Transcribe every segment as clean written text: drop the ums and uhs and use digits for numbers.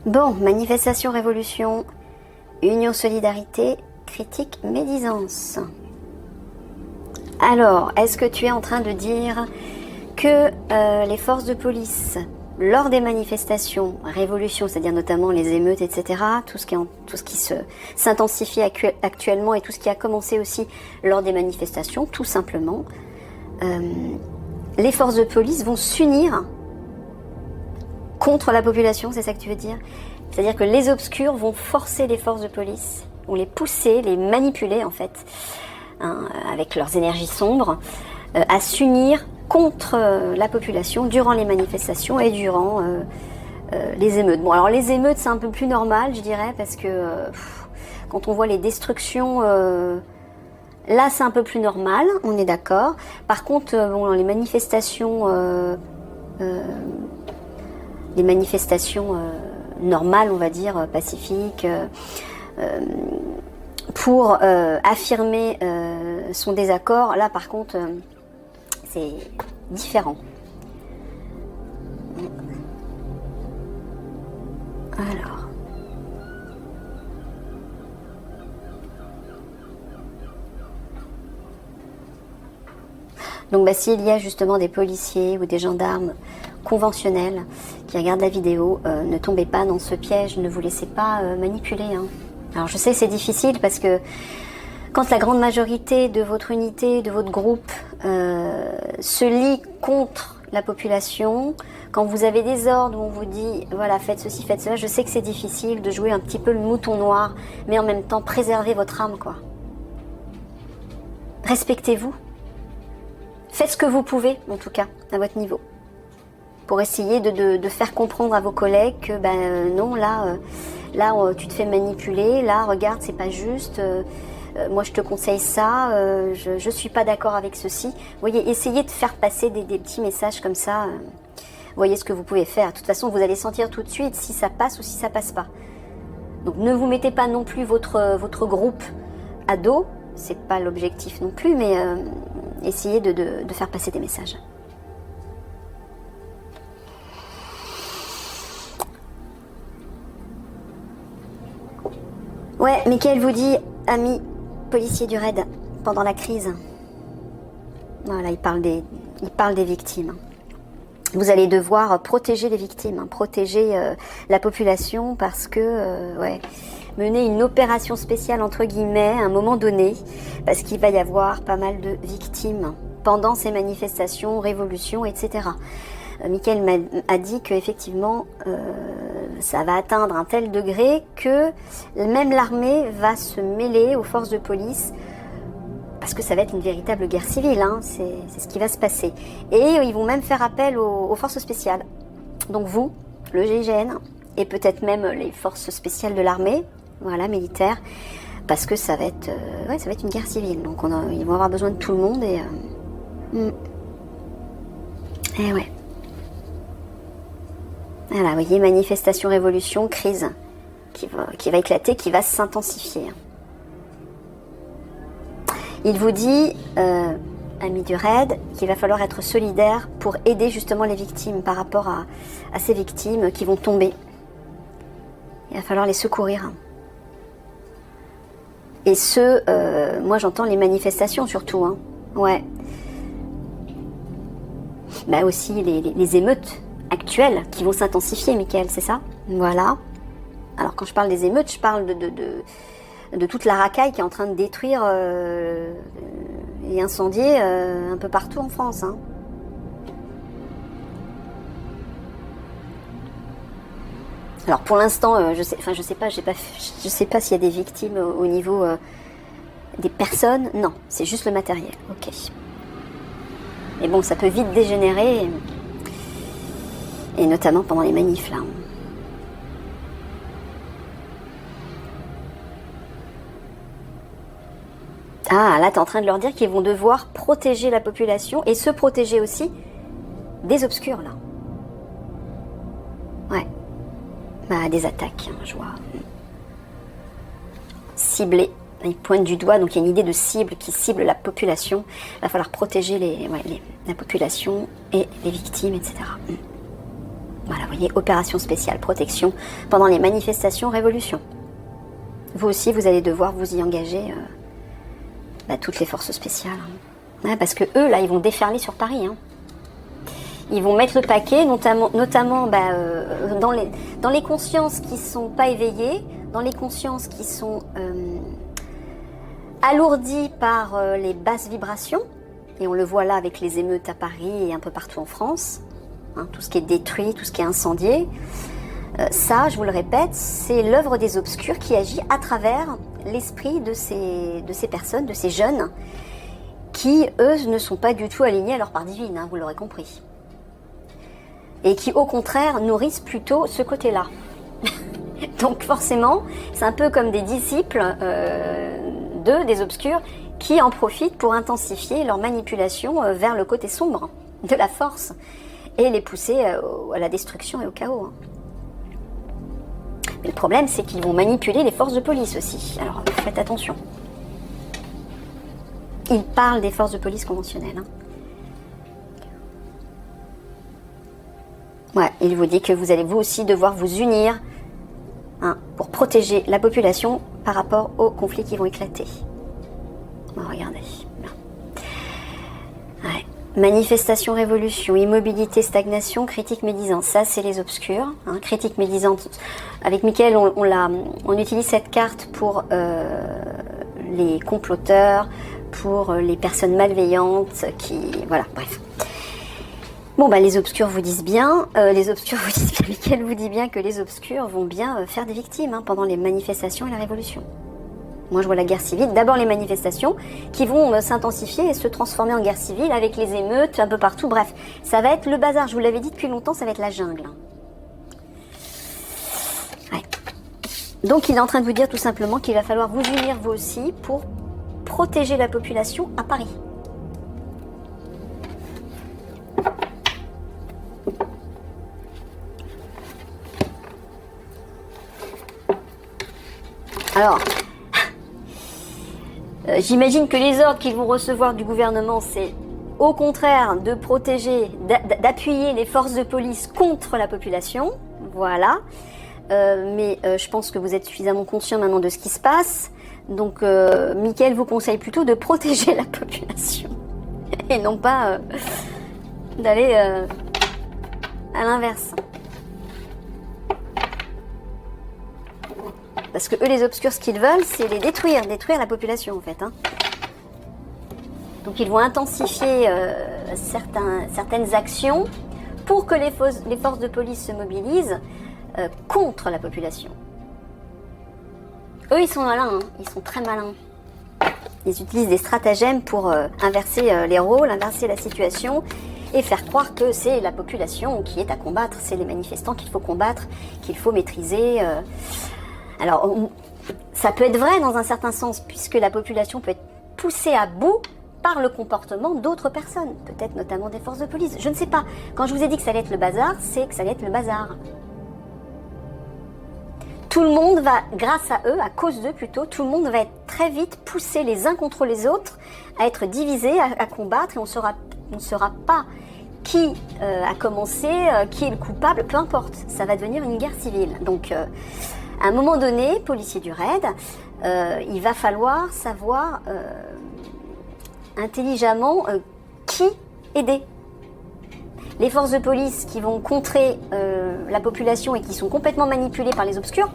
Bon, manifestation, révolution, union, solidarité, critique, médisance. Alors, est-ce que tu es en train de dire que les forces de police, lors des manifestations, révolution, c'est-à-dire notamment les émeutes, etc., tout ce qui s'intensifie actuellement et tout ce qui a commencé aussi lors des manifestations, tout simplement, les forces de police vont s'unir contre la population, c'est ça que tu veux dire? C'est-à-dire que les obscurs vont forcer les forces de police, vont les pousser, les manipuler en fait, hein, avec leurs énergies sombres, à s'unir contre la population durant les manifestations et durant les émeutes. Bon, alors les émeutes c'est un peu plus normal, je dirais, parce que quand on voit les destructions, là c'est un peu plus normal, on est d'accord. Par contre, bon, les manifestations normales, on va dire, pacifiques, pour affirmer son désaccord, là par contre, c'est différent. Alors. Donc s'il y a justement des policiers ou des gendarmes conventionnels qui regardent la vidéo, ne tombez pas dans ce piège, ne vous laissez pas manipuler. Hein. Alors je sais que c'est difficile parce que quand la grande majorité de votre unité, de votre groupe se lie contre la population, quand vous avez des ordres où on vous dit voilà, faites ceci, faites cela, je sais que c'est difficile de jouer un petit peu le mouton noir, mais en même temps préservez votre âme, quoi. Respectez-vous. Faites ce que vous pouvez, en tout cas, à votre niveau, pour essayer de faire comprendre à vos collègues que non, là, tu te fais manipuler, là, regarde, c'est pas juste, moi je te conseille ça, je suis pas d'accord avec ceci. Vous voyez, essayez de faire passer des petits messages comme ça, voyez ce que vous pouvez faire. De toute façon, vous allez sentir tout de suite si ça passe ou si ça passe pas. Donc ne vous mettez pas non plus votre groupe à dos, c'est pas l'objectif non plus, mais essayez de faire passer des messages. Ouais, Mickaël vous dit, ami policier du raid, pendant la crise. Voilà, il parle des victimes. Vous allez devoir protéger les victimes, protéger la population parce que, mener une opération spéciale entre guillemets à un moment donné, parce qu'il va y avoir pas mal de victimes pendant ces manifestations, révolutions, etc. Mickaël a dit qu'effectivement, ça va atteindre un tel degré que même l'armée va se mêler aux forces de police, parce que ça va être une véritable guerre civile, hein, c'est ce qui va se passer. Et ils vont même faire appel aux forces spéciales. Donc vous, le GIGN, et peut-être même les forces spéciales de l'armée, voilà, militaires, parce que ça va être une guerre civile. Donc ils vont avoir besoin de tout le monde et ouais. Voilà, vous voyez, manifestation, révolution, crise qui va éclater, qui va s'intensifier. Il vous dit, ami du raid, qu'il va falloir être solidaire pour aider justement les victimes par rapport à ces victimes qui vont tomber. Il va falloir les secourir. Et moi j'entends les manifestations surtout, hein. Ouais. Aussi les émeutes actuelles qui vont s'intensifier, Mickaël, c'est ça? Voilà. Alors quand je parle des émeutes, je parle de toute la racaille qui est en train de détruire et incendier un peu partout en France, hein. Alors pour l'instant, je sais pas s'il y a des victimes au niveau des personnes. Non, c'est juste le matériel. Ok. Mais bon, ça peut vite dégénérer, et notamment pendant les manifs là. Ah, là, t'es en train de leur dire qu'ils vont devoir protéger la population et se protéger aussi des obscurs, là. Ouais. Des attaques, hein, je vois. Ciblées. Ils pointent du doigt, donc il y a une idée de cible qui cible la population. Il va falloir protéger la population et les victimes, etc. Voilà, vous voyez, opération spéciale, protection pendant les manifestations, révolution. Vous aussi, vous allez devoir vous y engager, toutes les forces spéciales. Hein. Ouais, parce que eux, là, ils vont déferler sur Paris. Hein. Ils vont mettre le paquet, notamment dans les consciences qui ne sont pas éveillées, dans les consciences qui sont alourdies par les basses vibrations. Et on le voit là avec les émeutes à Paris et un peu partout en France. Hein, tout ce qui est détruit, tout ce qui est incendié. Ça, je vous le répète, c'est l'œuvre des obscurs qui agit à travers l'esprit de ces personnes, de ces jeunes, qui, eux, ne sont pas du tout alignés à leur part divine, hein, vous l'aurez compris. Et qui, au contraire, nourrissent plutôt ce côté-là. Donc forcément, c'est un peu comme des disciples des obscurs qui en profitent pour intensifier leur manipulation vers le côté sombre de la force et les pousser à la destruction et au chaos. Hein. Mais le problème, c'est qu'ils vont manipuler les forces de police aussi. Alors, faites attention. Ils parlent des forces de police conventionnelles. Hein. Ouais, il vous dit que vous allez vous aussi devoir vous unir pour protéger la population par rapport aux conflits qui vont éclater. Bon, regardez. Ouais. Manifestation, révolution, immobilité, stagnation, critique médisante. Ça, c'est les obscurs. Hein. Critique médisante. Avec Mickaël, on utilise cette carte pour les comploteurs, pour les personnes malveillantes Voilà, bref. Bon, les obscurs vous disent bien, Mickaël vous dit bien que les obscurs vont bien faire des victimes pendant les manifestations et la révolution. Moi, je vois la guerre civile. D'abord, les manifestations qui vont s'intensifier et se transformer en guerre civile avec les émeutes un peu partout. Bref, ça va être le bazar. Je vous l'avais dit depuis longtemps, ça va être la jungle. Ouais. Donc, il est en train de vous dire tout simplement qu'il va falloir vous unir vous aussi pour protéger la population à Paris. Alors, j'imagine que les ordres qu'ils vont recevoir du gouvernement, c'est au contraire de protéger, d'appuyer les forces de police contre la population. Voilà. Mais je pense que vous êtes suffisamment conscient maintenant de ce qui se passe. Donc, Mickaël vous conseille plutôt de protéger la population. Et non pas d'aller à l'inverse. Parce que eux, les obscurs, ce qu'ils veulent, c'est les détruire la population en fait. Hein. Donc ils vont intensifier certaines actions pour que les forces de police se mobilisent contre la population. Eux, ils sont malins, hein. Ils sont très malins. Ils utilisent des stratagèmes pour inverser les rôles, inverser la situation et faire croire que c'est la population qui est à combattre, c'est les manifestants qu'il faut combattre, qu'il faut maîtriser. Alors, ça peut être vrai dans un certain sens, puisque la population peut être poussée à bout par le comportement d'autres personnes, peut-être notamment des forces de police. Je ne sais pas. Quand je vous ai dit que ça allait être le bazar, c'est que ça allait être le bazar. Tout le monde va, grâce à eux, à cause d'eux plutôt, tout le monde va être très vite poussé les uns contre les autres, à être divisés, à combattre, et on ne saura pas qui a commencé, qui est le coupable, peu importe. Ça va devenir une guerre civile. Donc, à un moment donné, policier du raid, il va falloir savoir intelligemment qui aider. Les forces de police qui vont contrer la population et qui sont complètement manipulées par les obscurs,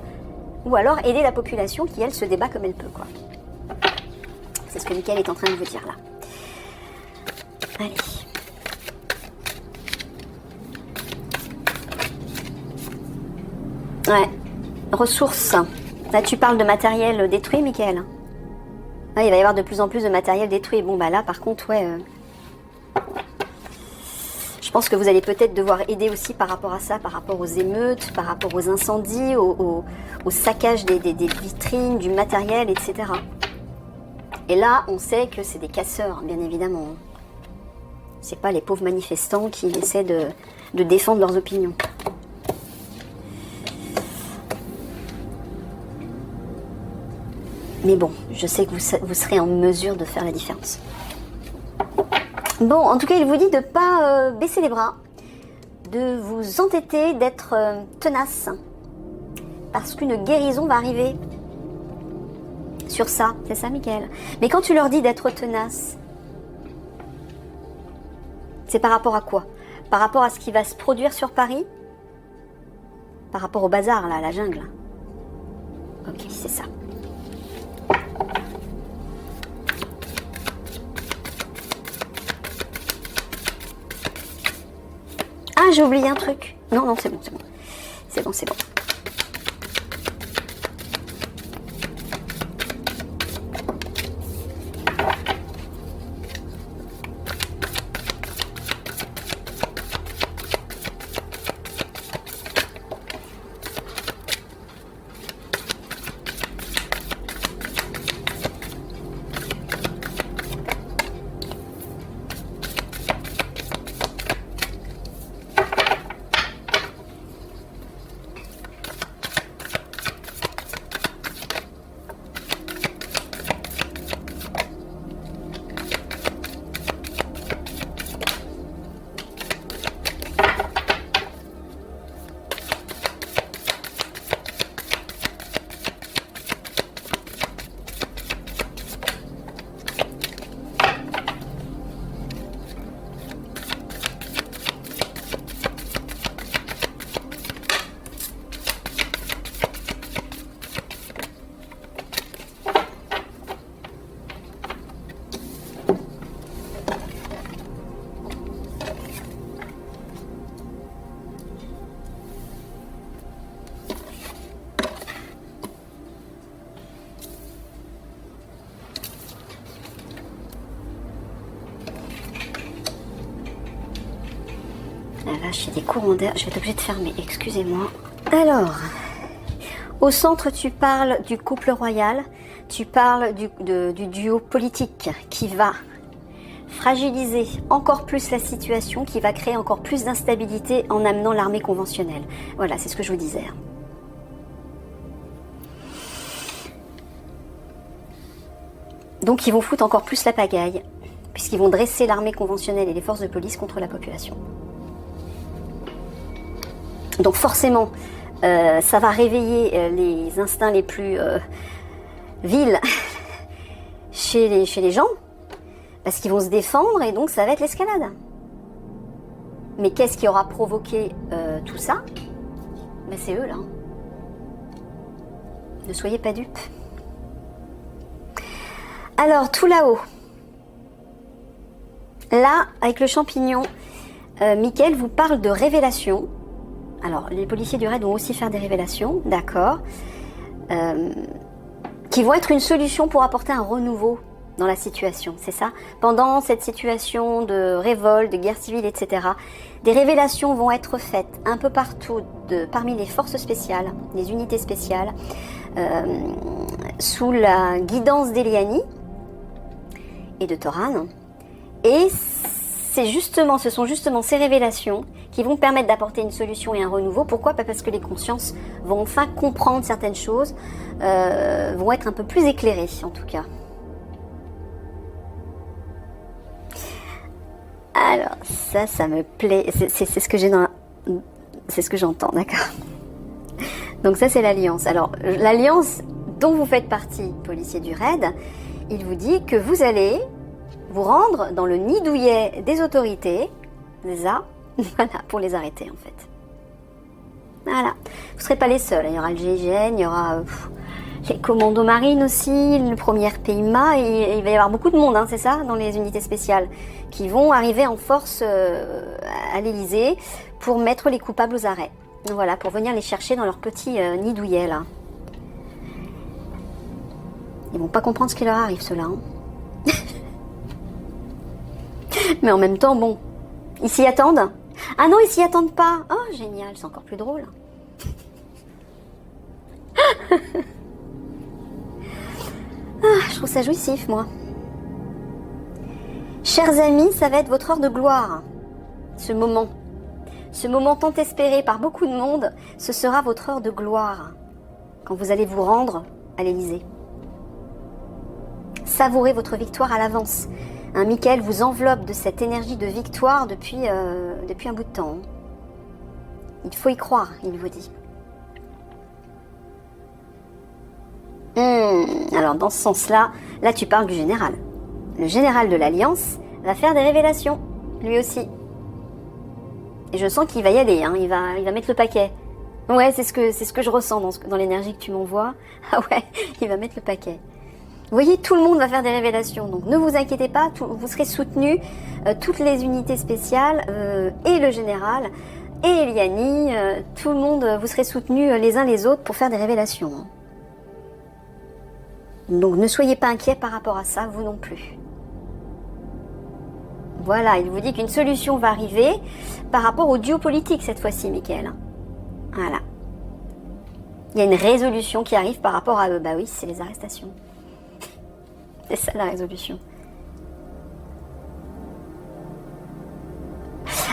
ou alors aider la population qui, elle, se débat comme elle peut, quoi. C'est ce que Mickaël est en train de vous dire là. Allez. Ouais. Ressources. Là, tu parles de matériel détruit, Mickaël. Ah, il va y avoir de plus en plus de matériel détruit. Bon, là, par contre, ouais. Je pense que vous allez peut-être devoir aider aussi par rapport à ça, par rapport aux émeutes, par rapport aux incendies, au saccage des vitrines, du matériel, etc. Et là, on sait que c'est des casseurs, bien évidemment. C'est pas les pauvres manifestants qui essaient de défendre leurs opinions. Mais bon, je sais que vous serez en mesure de faire la différence. Bon, en tout cas, il vous dit de ne pas baisser les bras, de vous entêter, d'être tenace. Parce qu'une guérison va arriver sur ça. C'est ça, Michael. Mais quand tu leur dis d'être tenace, c'est par rapport à quoi? Par rapport à ce qui va se produire sur Paris? Par rapport au bazar, là, à la jungle? Ok, c'est ça. Ah, j'ai oublié un truc. Non, non, c'est bon, c'est bon. C'est bon, c'est bon. La vache, j'ai des courants d'air. Je vais être obligée de fermer, excusez-moi. Alors, au centre, tu parles du couple royal. Tu parles du duo politique qui va fragiliser encore plus la situation, qui va créer encore plus d'instabilité en amenant l'armée conventionnelle. Voilà, c'est ce que je vous disais. Donc ils vont foutre encore plus la pagaille, puisqu'ils vont dresser l'armée conventionnelle et les forces de police contre la population. Donc forcément, ça va réveiller les instincts les plus vils chez les gens, parce qu'ils vont se défendre et donc ça va être l'escalade. Mais qu'est-ce qui aura provoqué tout ça? Ben, c'est eux là. Ne soyez pas dupes. Alors, tout là-haut. Là, avec le champignon, Michael vous parle de révélation. Alors, les policiers du raid vont aussi faire des révélations, d'accord, qui vont être une solution pour apporter un renouveau dans la situation, c'est ça? Pendant cette situation de révolte, de guerre civile, etc., des révélations vont être faites un peu partout parmi les forces spéciales, les unités spéciales, sous la guidance d'Eliani et de Toran. Et ce sont justement ces révélations qui vont permettre d'apporter une solution et un renouveau. Pourquoi? Parce que les consciences vont enfin comprendre certaines choses, vont être un peu plus éclairées en tout cas. Alors, ça me plaît. C'est ce que j'ai dans c'est ce que j'entends, d'accord. Donc ça, c'est l'alliance. Alors, l'alliance dont vous faites partie, policier du raid, il vous dit que vous allez vous rendre dans le nid douillet des autorités, voilà, pour les arrêter en fait. Voilà. Vous ne serez pas les seuls. Il y aura le GIGN, il y aura les commandos marines aussi, le premier PIMA, et il va y avoir beaucoup de monde, hein, c'est ça, dans les unités spéciales, qui vont arriver en force à l'Elysée pour mettre les coupables aux arrêts. Voilà, pour venir les chercher dans leur petit nid douillet là. Ils vont pas comprendre ce qui leur arrive, ceux-là. Hein. Mais en même temps, bon, ils s'y attendent. Ah non, ils s'y attendent pas. Oh, génial, c'est encore plus drôle. Je trouve ça jouissif, moi. Chers amis, ça va être votre heure de gloire. Ce moment tant espéré par beaucoup de monde, ce sera votre heure de gloire. Quand vous allez vous rendre à l'Élysée. Savourez votre victoire à l'avance. Michael vous enveloppe de cette énergie de victoire depuis un bout de temps. Il faut y croire, il vous dit. Alors dans ce sens-là, là tu parles du général. Le général de l'Alliance va faire des révélations, lui aussi. Et je sens qu'il va y aller, hein, il va mettre le paquet. Ouais, c'est ce que je ressens dans l'énergie que tu m'envoies. Ah ouais, il va mettre le paquet. Vous voyez, tout le monde va faire des révélations, donc ne vous inquiétez pas, vous serez soutenus, toutes les unités spéciales, et le général, et Eliani, tout le monde, vous serez soutenus les uns les autres pour faire des révélations. Hein. Donc ne soyez pas inquiets par rapport à ça, vous non plus. Voilà, il vous dit qu'une solution va arriver par rapport au duo politique cette fois-ci, Mickaël. Voilà. Il y a une résolution qui arrive par rapport à eux. Bah oui, c'est les arrestations. C'est ça la résolution.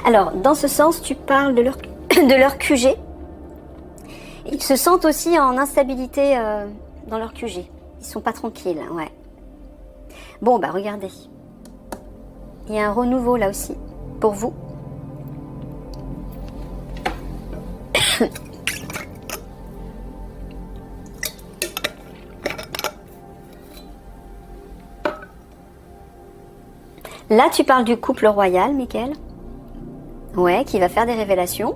Alors, dans ce sens, tu parles de leur QG. Ils se sentent aussi en instabilité dans leur QG. Ils sont pas tranquilles, ouais. Bon, bah regardez. Il y a un renouveau là aussi, pour vous. Là, tu parles du couple royal, Mickaël. Ouais, qui va faire des révélations.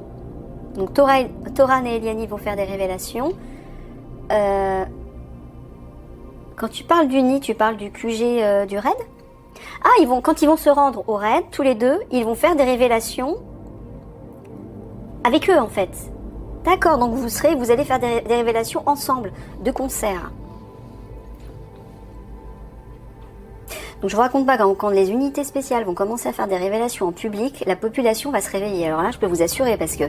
Donc, Toran et Eliani vont faire des révélations. Quand tu parles du nid, tu parles du QG du raid. Ah, quand ils vont se rendre au raid, tous les deux, ils vont faire des révélations avec eux, en fait. D'accord, donc vous allez faire des révélations ensemble, de concert. Donc je vous raconte pas, quand les unités spéciales vont commencer à faire des révélations en public, la population va se réveiller. Alors là, je peux vous assurer, parce que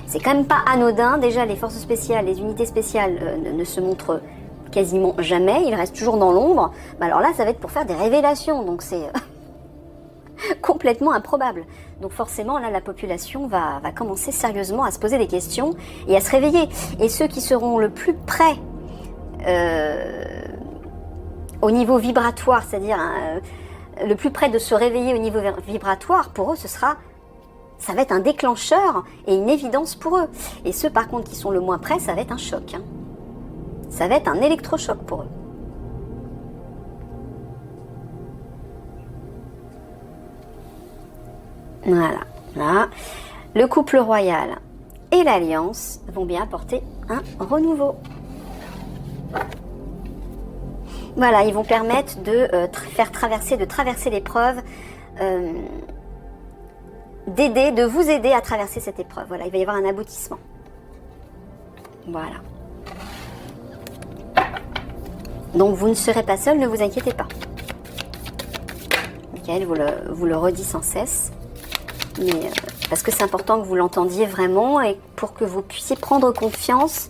c'est quand même pas anodin. Déjà, les forces spéciales, les unités spéciales ne se montrent quasiment jamais. Ils restent toujours dans l'ombre. Mais alors là, ça va être pour faire des révélations. Donc c'est complètement improbable. Donc forcément, là, la population va commencer sérieusement à se poser des questions et à se réveiller. Et ceux qui seront le plus près au niveau vibratoire, c'est-à-dire le plus près de se réveiller au niveau vibratoire, pour eux, ça va être un déclencheur et une évidence pour eux. Et ceux, par contre, qui sont le moins près, ça va être un choc. Hein. Ça va être un électrochoc pour eux. Voilà. Là, le couple royal et l'alliance vont bien apporter un renouveau. Voilà, ils vont permettre de traverser l'épreuve, de vous aider à traverser cette épreuve. Voilà, il va y avoir un aboutissement. Voilà. Donc vous ne serez pas seul, ne vous inquiétez pas. Mickaël vous le redit sans cesse. Mais, parce que c'est important que vous l'entendiez vraiment et pour que vous puissiez prendre conscience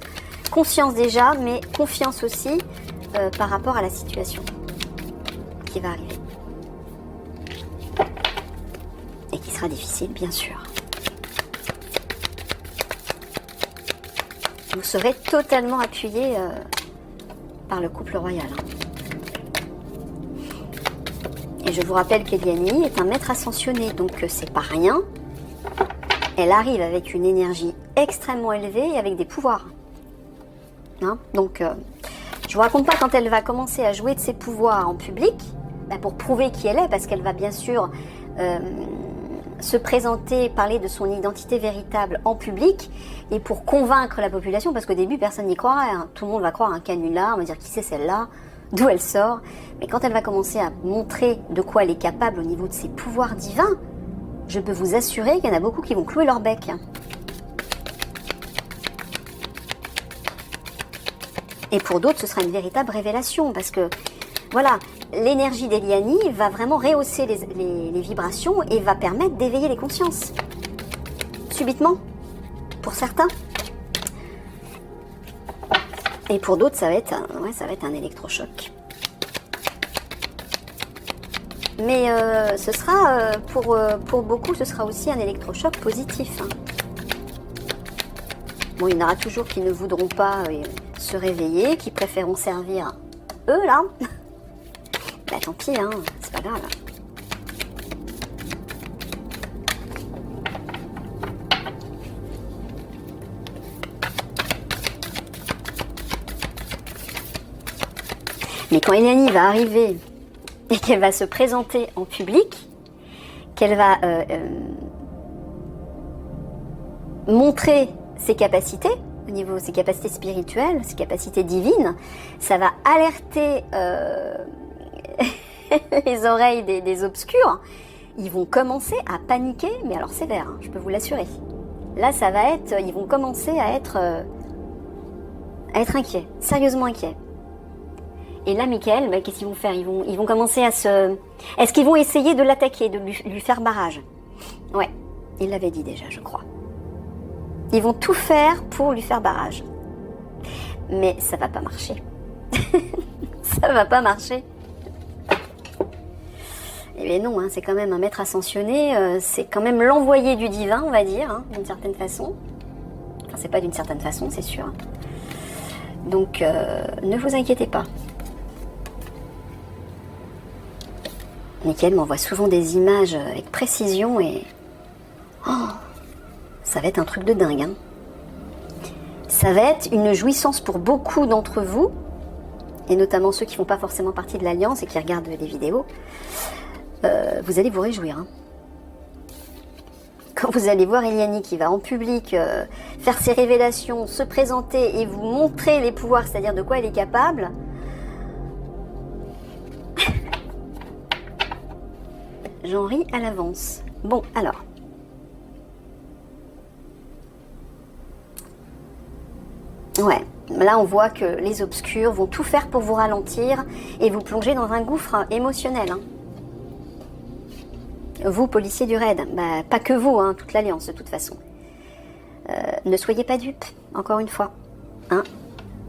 déjà, mais confiance aussi par rapport à la situation qui va arriver. Et qui sera difficile, bien sûr. Vous serez totalement appuyé par le couple royal. Et je vous rappelle qu'Eliani est un maître ascensionné, donc c'est pas rien. Elle arrive avec une énergie extrêmement élevée et avec des pouvoirs. Hein, donc, je vous raconte pas quand elle va commencer à jouer de ses pouvoirs en public, pour prouver qui elle est, parce qu'elle va bien sûr se présenter, parler de son identité véritable en public, et pour convaincre la population, parce qu'au début personne n'y croirait, hein. Tout le monde va croire un canular, on va dire qui c'est celle-là, d'où elle sort, mais quand elle va commencer à montrer de quoi elle est capable au niveau de ses pouvoirs divins, je peux vous assurer qu'il y en a beaucoup qui vont clouer leur bec. Et pour d'autres, ce sera une véritable révélation, parce que, voilà, l'énergie d'Eliani va vraiment rehausser les vibrations et va permettre d'éveiller les consciences. Subitement, pour certains. Et pour d'autres, ça va être un électrochoc. Mais ce sera, pour beaucoup, ce sera aussi un électrochoc positif. Hein. Bon, il y en aura toujours qui ne voudront pas se réveiller, qui préféreront servir eux, là. Bah tant pis, hein, c'est pas grave. Mais quand Eliani va arriver et qu'elle va se présenter en public, qu'elle va montrer ses capacités, au niveau de ses capacités spirituelles, ses capacités divines, ça va alerter les oreilles des obscurs. Ils vont commencer à paniquer, mais alors sévère, hein, je peux vous l'assurer. Là, ça va être, ils vont commencer à être inquiets, sérieusement inquiets. Et là, Michael, bah, qu'est-ce qu'ils vont faire? Ils vont commencer à se... Est-ce qu'ils vont essayer de l'attaquer, de lui faire barrage? Ouais, il l'avait dit déjà, je crois. Ils vont tout faire pour lui faire barrage. Mais ça va pas marcher. Ça va pas marcher. Eh bien non, hein, c'est quand même un maître ascensionné, c'est quand même l'envoyé du divin, on va dire, hein, d'une certaine façon. Enfin, c'est pas d'une certaine façon, c'est sûr. Donc, ne vous inquiétez pas. Michael m'envoie souvent des images avec précision et... Oh, ça va être un truc de dingue. Hein. Ça va être une jouissance pour beaucoup d'entre vous, et notamment ceux qui ne font pas forcément partie de l'Alliance et qui regardent des vidéos. Vous allez vous réjouir. Hein. Quand vous allez voir Eliani qui va en public faire ses révélations, se présenter et vous montrer les pouvoirs, c'est-à-dire de quoi elle est capable... J'en ris à l'avance. Bon, alors. Ouais, là on voit que les obscurs vont tout faire pour vous ralentir et vous plonger dans un gouffre émotionnel. Hein. Vous, policiers du raid, bah, pas que vous, hein, toute l'Alliance de toute façon. Ne soyez pas dupes, encore une fois. Hein.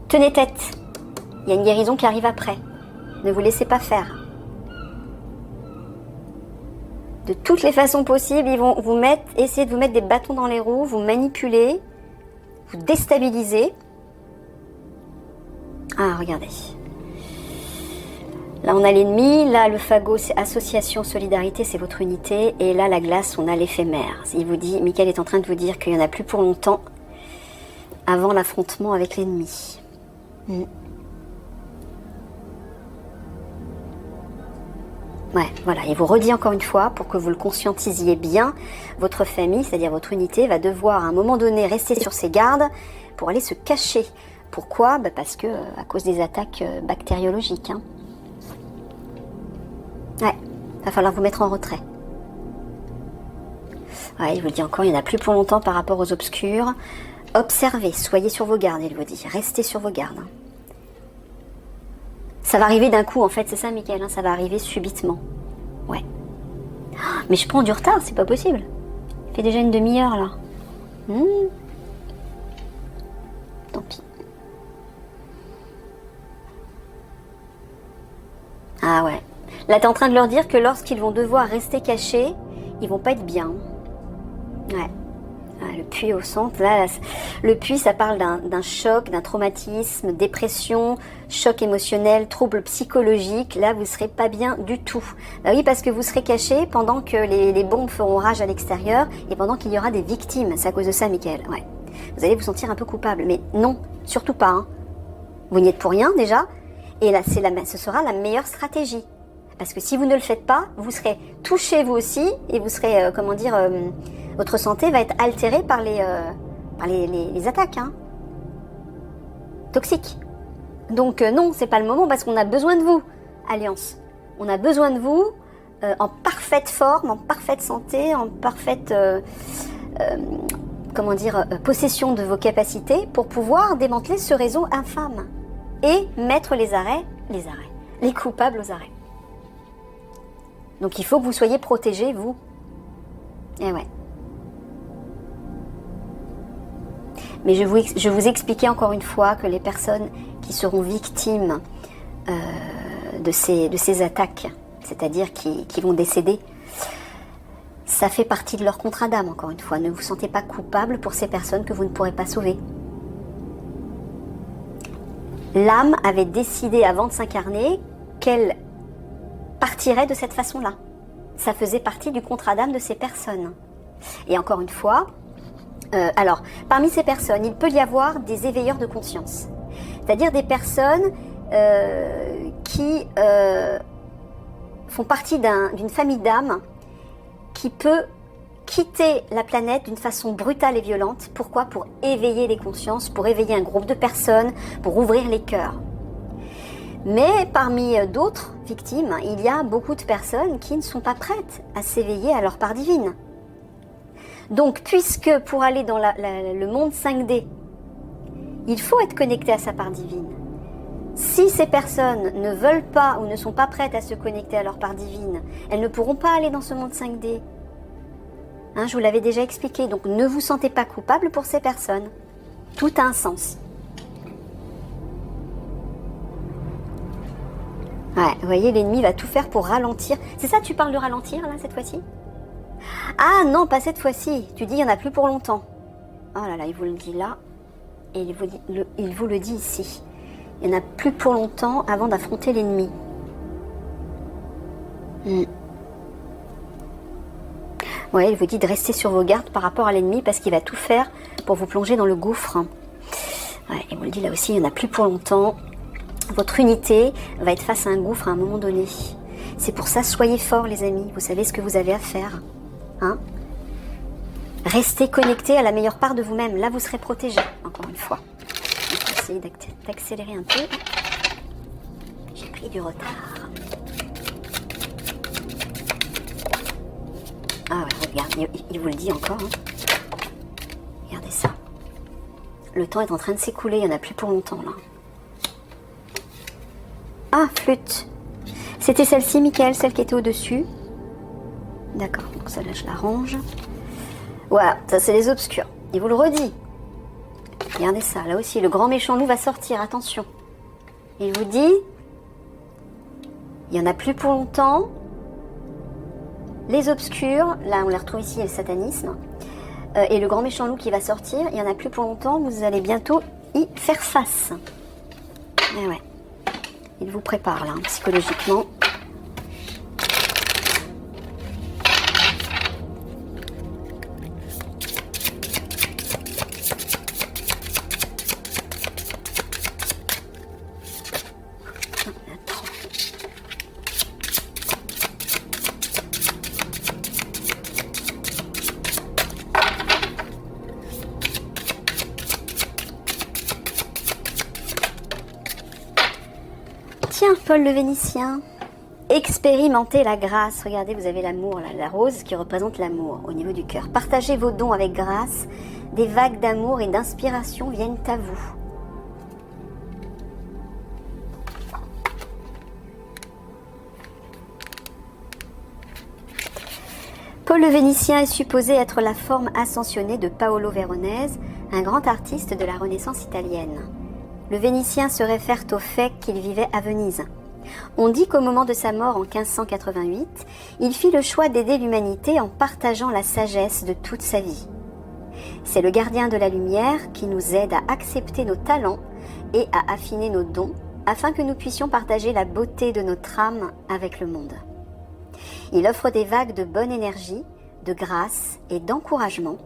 Tenez tête, il y a une guérison qui arrive après. Ne vous laissez pas faire. De toutes les façons possibles, ils vont essayer de vous mettre des bâtons dans les roues, vous manipuler, vous déstabiliser. Ah, regardez. Là, on a l'ennemi. Là, le fagot, c'est association, solidarité, c'est votre unité. Et là, la glace, on a l'éphémère. Il vous dit, Michael est en train de vous dire qu'il n'y en a plus pour longtemps avant l'affrontement avec l'ennemi. Ouais, voilà, il vous redit encore une fois, pour que vous le conscientisiez bien, votre famille, c'est-à-dire votre unité, va devoir à un moment donné rester sur ses gardes pour aller se cacher. Pourquoi? Bah parce que à cause des attaques bactériologiques. Hein. Ouais, va falloir vous mettre en retrait. Ouais, il vous dit encore, il n'y en a plus pour longtemps par rapport aux obscurs. Observez, soyez sur vos gardes, il vous dit, restez sur vos gardes. Ça va arriver d'un coup, en fait, c'est ça, Michael, hein, ça va arriver subitement. Ouais. Mais je prends du retard, c'est pas possible. Il fait déjà une demi-heure, là. Tant pis. Ah ouais. Là, t'es en train de leur dire que lorsqu'ils vont devoir rester cachés, ils vont pas être bien. Ouais. Ah, le puits au centre, là, le puits, ça parle d'un choc, d'un traumatisme, dépression, choc émotionnel, trouble psychologique. Là, vous serez pas bien du tout. Bah oui, parce que vous serez caché pendant que les bombes feront rage à l'extérieur et pendant qu'il y aura des victimes. C'est à cause de ça, Michael. Ouais. Vous allez vous sentir un peu coupable, mais non, surtout pas. Hein. Vous n'y êtes pour rien déjà, et là, ce sera la meilleure stratégie. Parce que si vous ne le faites pas, vous serez touché vous aussi et vous serez, votre santé va être altérée par les attaques toxiques. Donc non, c'est pas le moment parce qu'on a besoin de vous, Alliance. On a besoin de vous en parfaite forme, en parfaite santé, en parfaite possession de vos capacités pour pouvoir démanteler ce réseau infâme et mettre les coupables aux arrêts. Donc il faut que vous soyez protégés, vous. Et ouais. Mais je vous expliquais encore une fois que les personnes qui seront victimes de ces attaques, c'est-à-dire qui vont décéder, ça fait partie de leur contrat d'âme, encore une fois. Ne vous sentez pas coupable pour ces personnes que vous ne pourrez pas sauver. L'âme avait décidé avant de s'incarner qu'elle partirait de cette façon-là. Ça faisait partie du contrat d'âme de ces personnes. Et encore une fois, alors, parmi ces personnes, il peut y avoir des éveilleurs de conscience. C'est-à-dire des personnes qui font partie d'une famille d'âmes qui peut quitter la planète d'une façon brutale et violente. Pourquoi? Pour éveiller les consciences, pour éveiller un groupe de personnes, pour ouvrir les cœurs. Mais parmi d'autres victimes, il y a beaucoup de personnes qui ne sont pas prêtes à s'éveiller à leur part divine. Donc, puisque pour aller dans le monde 5D, il faut être connecté à sa part divine. Si ces personnes ne veulent pas ou ne sont pas prêtes à se connecter à leur part divine, elles ne pourront pas aller dans ce monde 5D. Je vous l'avais déjà expliqué, donc ne vous sentez pas coupable pour ces personnes. Tout a un sens. Ouais, vous voyez, l'ennemi va tout faire pour ralentir. C'est ça, tu parles de ralentir, là, cette fois-ci? Ah non, pas cette fois-ci. Tu dis, il n'y en a plus pour longtemps. Oh là là, il vous le dit là, et il vous le dit ici. Il n'y en a plus pour longtemps avant d'affronter l'ennemi. Ouais, il vous dit de rester sur vos gardes par rapport à l'ennemi parce qu'il va tout faire pour vous plonger dans le gouffre. Ouais, il vous le dit là aussi, il n'y en a plus pour longtemps. Votre unité va être face à un gouffre à un moment donné. C'est pour ça, soyez forts les amis, vous savez ce que vous avez à faire. Restez connectés à la meilleure part de vous-même, là vous serez protégés, encore une fois. Je vais essayer d'accélérer un peu. J'ai pris du retard. Ah ouais, regarde, il vous le dit encore. Regardez ça. Le temps est en train de s'écouler, il n'y en a plus pour longtemps là. Ah, flûte. C'était celle-ci, Michael, celle qui était au-dessus. D'accord, donc celle-là, je la range. Voilà, ça c'est les obscurs. Il vous le redit. Regardez ça, là aussi, le grand méchant loup va sortir, attention. Il vous dit, il n'y en a plus pour longtemps. Les obscurs, là on les retrouve ici, le satanisme. Et le grand méchant loup qui va sortir, il n'y en a plus pour longtemps, vous allez bientôt y faire face. Et ouais. Il vous prépare là, psychologiquement. Tiens, Paul le Vénitien, expérimentez la grâce. Regardez, vous avez l'amour, la rose qui représente l'amour au niveau du cœur. Partagez vos dons avec grâce. Des vagues d'amour et d'inspiration viennent à vous. Paul le Vénitien est supposé être la forme ascensionnée de Paolo Veronese, un grand artiste de la Renaissance italienne. Le Vénitien se réfère au fait qu'il vivait à Venise. On dit qu'au moment de sa mort en 1588, il fit le choix d'aider l'humanité en partageant la sagesse de toute sa vie. C'est le gardien de la lumière qui nous aide à accepter nos talents et à affiner nos dons afin que nous puissions partager la beauté de notre âme avec le monde. Il offre des vagues de bonne énergie, de grâce et d'encouragement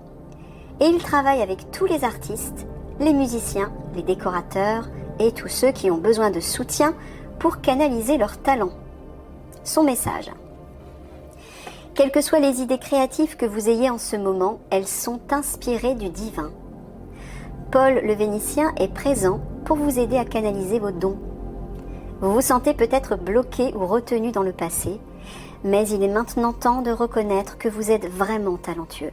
et il travaille avec tous les artistes, les musiciens, les décorateurs et tous ceux qui ont besoin de soutien pour canaliser leurs talents. Son message. Quelles que soient les idées créatives que vous ayez en ce moment, elles sont inspirées du divin. Paul le Vénitien est présent pour vous aider à canaliser vos dons. Vous vous sentez peut-être bloqué ou retenu dans le passé, mais il est maintenant temps de reconnaître que vous êtes vraiment talentueux.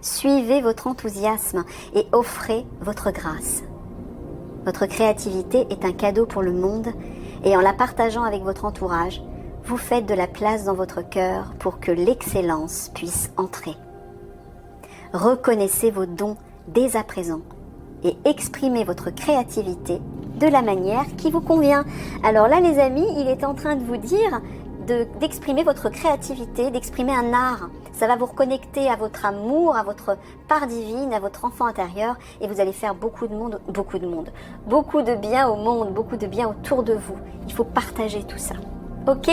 Suivez votre enthousiasme et offrez votre grâce. Votre créativité est un cadeau pour le monde et en la partageant avec votre entourage, vous faites de la place dans votre cœur pour que l'excellence puisse entrer. Reconnaissez vos dons dès à présent et exprimez votre créativité de la manière qui vous convient. Alors là les amis, il est en train de vous dire d'exprimer votre créativité, d'exprimer un art. Ça va vous reconnecter à votre amour, à votre part divine, à votre enfant intérieur et vous allez faire beaucoup de bien au monde, beaucoup de bien autour de vous. Il faut partager tout ça. Ok?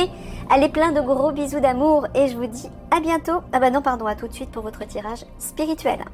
Allez, plein de gros bisous d'amour et je vous dis à bientôt. Ah bah non, pardon, à tout de suite pour votre tirage spirituel.